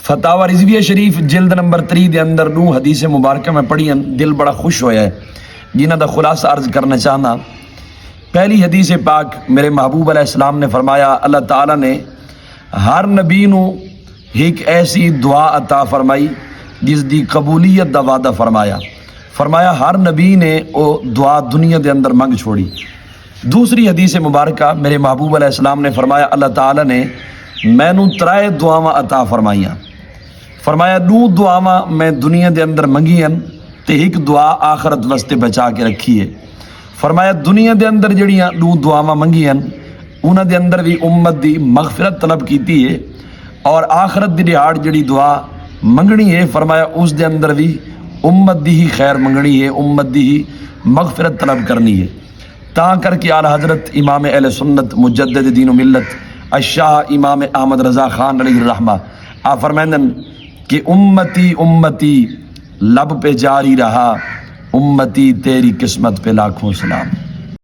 فتاوی رضویہ شریف جلد نمبر 3 دے اندر نو حدیث مبارکہ میں پڑھی ہیں، دل بڑا خوش ہویا ہے جنہاں دا خلاصہ عرض کرنا چاہنا۔ پہلی حدیث پاک میرے محبوب علیہ السلام نے فرمایا، اللہ تعالیٰ نے ہر نبی نو ایک ایسی دعا عطا فرمائی جس دی قبولیت دا وعدہ فرمایا ہر نبی نے او دعا دنیا دے اندر منگ چھوڑی۔ دوسری حدیث مبارکہ میرے محبوب علیہ السلام نے فرمایا، اللہ تعالیٰ نے میں نو 3 دعاواں عطا فرمائیاں، فرمایا 2 دعاواں میں دنیا دے اندر منگیاں تے ایک دعا آخرت واسطے بچا کے رکھی ہے۔ فرمایا دنیا دے اندر جڑیاں 2 دعاواں منگیاں انہاں دے اندر بھی امت دی مغفرت طلب کیتی ہے، اور آخرت دی دہاڑ جڑی دعا منگنی ہے فرمایا اس دے اندر بھی امت دی ہی خیر منگنی ہے، امت دی ہی مغفرت طلب کرنی ہے۔ تاں کر کے اعلیٰ حضرت امام اہل سنت مجدد دین و ملت الشاہ امام احمد رضا خان علیہ الرحمہ آپ فرمائندن کہ امتی امتی لب پہ جاری رہا، امتی تیری قسمت پہ لاکھوں سلام۔